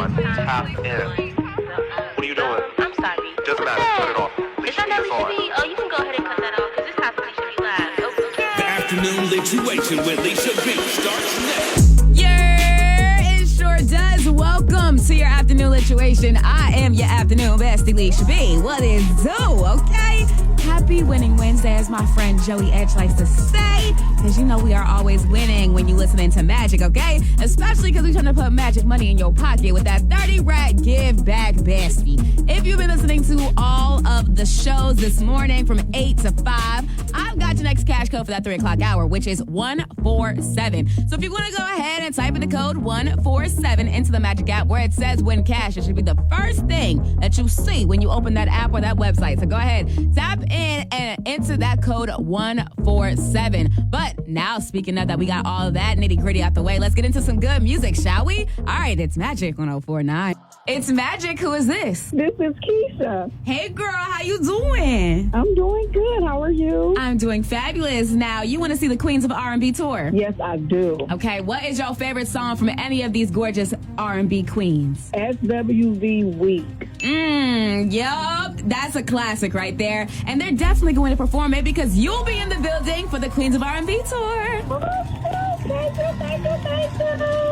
on. Tap in. What are you doing? I'm sorry. Doesn't matter. Turn it off. Is that Lisha B? Oh, you can go ahead and cut that off because it's time for Lisha B live. Okay. The Afternoon Lituation with Lisha B starts next. It sure does. Welcome to your Afternoon Lituation. I am your afternoon bestie, Lisha B. What is do, okay? Happy winning Wednesday, as my friend Joey Edge likes to say, because you know we are always winning when you listening to Magic, okay? Especially because we're trying to put magic money in your pocket with that 30 Rack Give Back Bestie. If you've been listening to all of the shows this morning from 8 to 5, I've got your next cash code for that 3 o'clock hour, which is 147. So if you want to go ahead and type in the code 147 into the Magic app where it says win cash, it should be the first thing that you see when you open that app or that website. So go ahead, tap in and enter that code 147. But now, speaking of that, we got all of that nitty gritty out the way. Let's get into some good music, shall we? All right, it's Magic 104.9. It's Magic. Who is this? This is Keisha. Hey, girl, how you doing? I'm doing good. How are you? I'm doing fabulous. Now, you want to see the Queens of R&B tour? Yes, I do. Okay, what is your favorite song from any of these gorgeous R&B queens? SWV Week. Yup. That's a classic right there. And they're definitely going to perform it because you'll be in the building for the Queens of R&B tour. Thank you.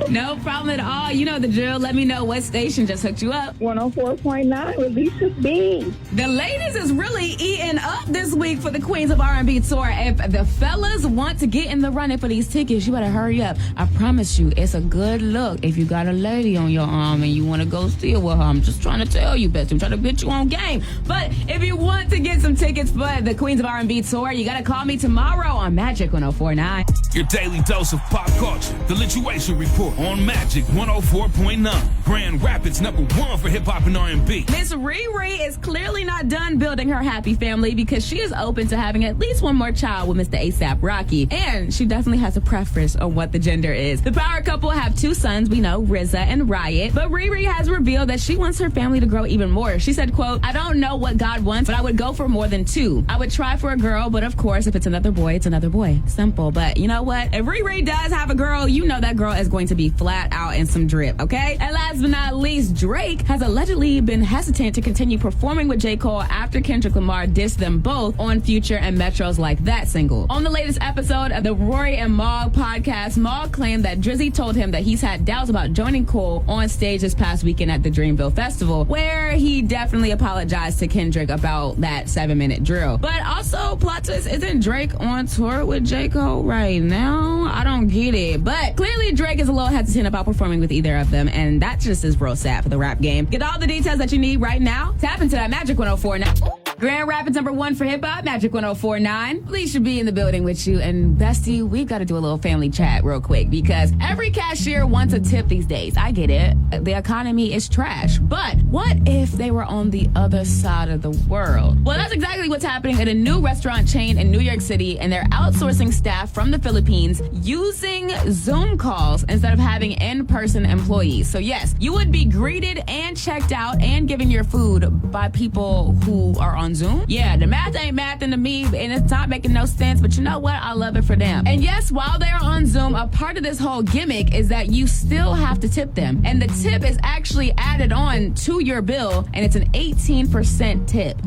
No problem at all. You know the drill. Let me know what station just hooked you up. 104.9 with Lisha B. The ladies is really eating up this week for the Queens of R&B tour. If the fellas want to get in the running for these tickets, you better hurry up. I promise you, it's a good look if you got a lady on your arm and you want to go steal with her. I'm just trying to tell you, bitch. I'm trying to get you on game. But if you want to get some tickets for the Queens of R&B tour, you got to call me tomorrow on Magic 104.9. Your daily dose of pop culture. The Lituation Report on Magic 104.9. Grand Rapids #1 for hip hop and R&B. Miss Riri is clearly not done building her happy family because she is open to having at least one more child with Mr. A$AP Rocky. And she definitely has a preference on what the gender is. The power couple have 2 sons, we know, RZA and Riot. But Riri has revealed that she wants her family to grow even more. She said, quote, "I don't know what God wants, but I would go for more than 2. I would try for a girl, but of course, if it's another boy, it's another boy. Simple. But you know what? If Riri does have a girl, you know that girl is going to be flat out in some drip, okay?" And last but not least, Drake has allegedly been hesitant to continue performing with J. Cole after Kendrick Lamar dissed them both on Future and Metro's Like That single. On the latest episode of the Rory and Maul podcast, Maul claimed that Drizzy told him that he's had doubts about joining Cole on stage this past weekend at the Dreamville Festival, where he definitely apologized to Kendrick about that 7-minute drill. But also, plot twist, isn't Drake on tour with J. Cole right now? I don't get it. But clearly Drake is a little hesitant about performing with either of them, and that just is real sad for the rap game. Get all the details that you need right now. Tap into that Magic 104.9. Grand Rapids #1 for hip hop, Magic 104.9. Please should be in the building with you. And bestie, we've got to do a little family chat real quick because every cashier wants a tip these days. I get it. The economy is trash. But what if they were on the other side of the world? Well, that's exactly what's happening at a new restaurant chain in New York City, and they're outsourcing staff from the Philippines using Zoom calls instead of having in-person employees. So yes, you would be greeted and checked out and given your food by people who are on Zoom. Yeah, the math ain't mathing to me, and it's not making no sense, but you know what? I love it for them. And yes, while they're on Zoom, a part of this whole gimmick is that you still have to tip them. And the tip is actually added on to your bill, and it's an 18% tip.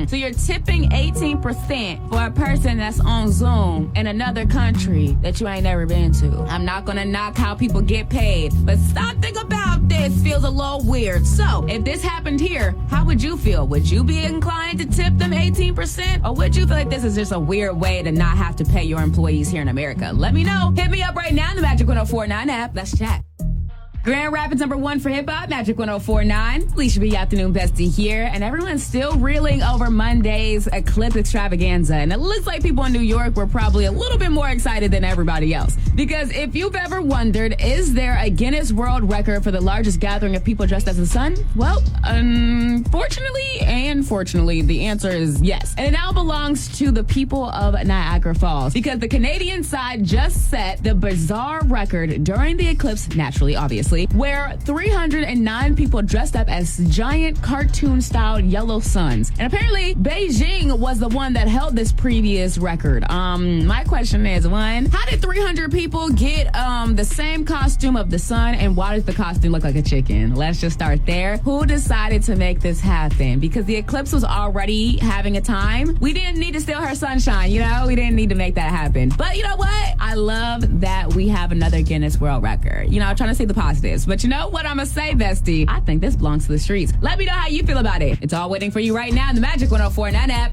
So you're tipping 18% for a person that's on Zoom in another country that you ain't never been to. I'm not gonna knock how people get paid, but something about this feels a little weird. So if this happened here, how would you feel? Would you be inclined to tip them 18%? Or would you feel like this is just a weird way to not have to pay your employees here in America? Let me know. Hit me up right now in the Magic 104.9 app. Let's chat. Grand Rapids #1 for hip hop, Magic 104.9. Lisha B, afternoon bestie here, and everyone's still reeling over Monday's Eclipse extravaganza. And it looks like people in New York were probably a little bit more excited than everybody else. Because if you've ever wondered, is there a Guinness World Record for the largest gathering of people dressed as the sun? Well, unfortunately and fortunately, the answer is yes. And it now belongs to the people of Niagara Falls, because the Canadian side just set the bizarre record during the eclipse, naturally, obviously. obviously, where 309 people dressed up as giant cartoon-style yellow suns. And apparently, Beijing was the one that held this previous record. My question is, one, how did 300 people get the same costume of the sun, and why does the costume look like a chicken? Let's just start there. Who decided to make this happen? Because the eclipse was already having a time. We didn't need to steal her sunshine, you know? We didn't need to make that happen. But you know what? I love that we have another Guinness World Record. You know, I'm trying to see the positives. But you know what I'm gonna say, bestie? I think this belongs to the streets. Let me know how you feel about it. It's all waiting for you right now in the Magic 104.9 app.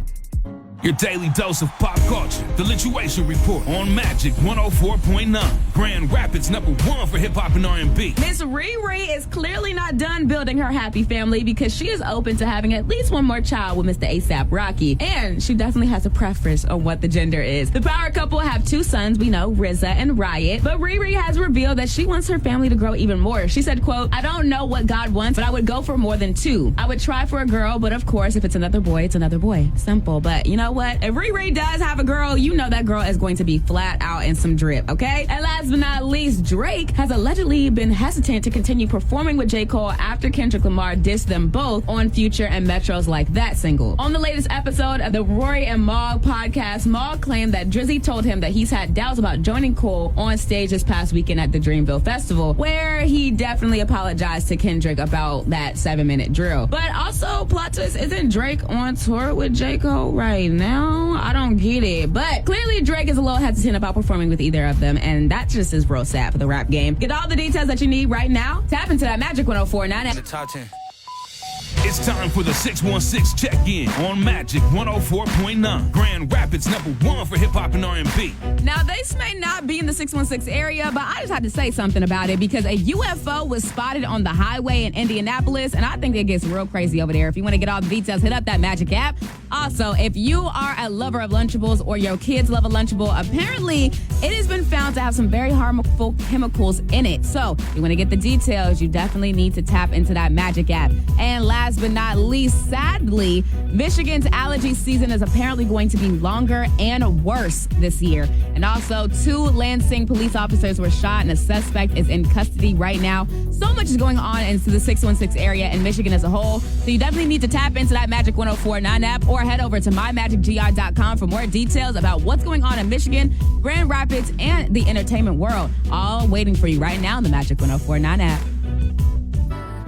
Your daily dose of pop culture. The Lituation Report on Magic 104.9. Grand Rapids #1 for hip hop and R&B. Miss Riri is clearly not done building her happy family because she is open to having at least one more child with Mr. A$AP Rocky. And she definitely has a preference on what the gender is. The power couple have two sons, we know, RZA and Riot. But Riri has revealed that she wants her family to grow even more. She said, quote, "I don't know what God wants, but I would go for more than two. I would try for a girl, but of course, if it's another boy, it's another boy. Simple. But you know what? If Riri does have a girl, you know that girl is going to be flat out in some drip, okay?" And last but not least, Drake has allegedly been hesitant to continue performing with J. Cole after Kendrick Lamar dissed them both on Future and Metro's Like That single. On the latest episode of the Rory and Maul podcast, Maul claimed that Drizzy told him that he's had doubts about joining Cole on stage this past weekend at the Dreamville Festival, where he definitely apologized to Kendrick about that 7-minute drill. But also, plot twist, isn't Drake on tour with J. Cole right now? I don't get it. But clearly Drake is a little hesitant about performing with either of them, and that just is real sad for the rap game. Get all the details that you need right now. Tap into that Magic 104.9. The top 10. It's time for the 616 check-in on Magic 104.9. Grand Rapids #1 for hip hop and R&B. Now, this may not be in the 616 area, but I just had to say something about it because a UFO was spotted on the highway in Indianapolis, and I think it gets real crazy over there. If you want to get all the details, hit up that Magic app. Also, if you are a lover of Lunchables or your kids love a Lunchable, apparently it has been found to have some very harmful chemicals in it. So, if you want to get the details, you definitely need to tap into that Magic app. And last but not least, sadly, Michigan's allergy season is apparently going to be longer and worse this year. And also, 2 Lansing police officers were shot and a suspect is in custody right now. So much is going on into the 616 area and Michigan as a whole. So you definitely need to tap into that Magic 104.9 app or head over to mymagicgr.com for more details about what's going on in Michigan, Grand Rapids, and the entertainment world. All waiting for you right now in the Magic 104.9 app.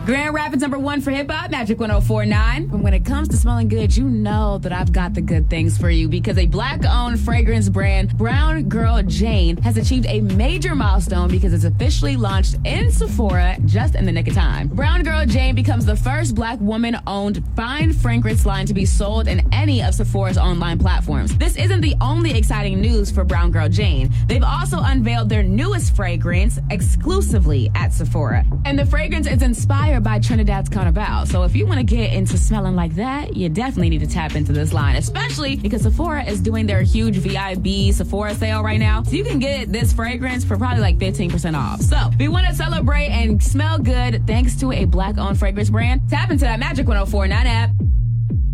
Grand Rapids #1 for hip hop, Magic 104.9. And when it comes to smelling good, you know that I've got the good things for you because a black-owned fragrance brand, Brown Girl Jane, has achieved a major milestone because it's officially launched in Sephora just in the nick of time. Brown Girl Jane becomes the first black woman-owned fine fragrance line to be sold in any of Sephora's online platforms. This isn't the only exciting news for Brown Girl Jane. They've also unveiled their newest fragrance exclusively at Sephora. And the fragrance is inspired by Trinidad's Carnival. So if you want to get into smelling like that, you definitely need to tap into this line, especially because Sephora is doing their huge VIB Sephora sale right now. So you can get this fragrance for probably like 15% off. So if you want to celebrate and smell good thanks to a black-owned fragrance brand, tap into that Magic 104.9 app.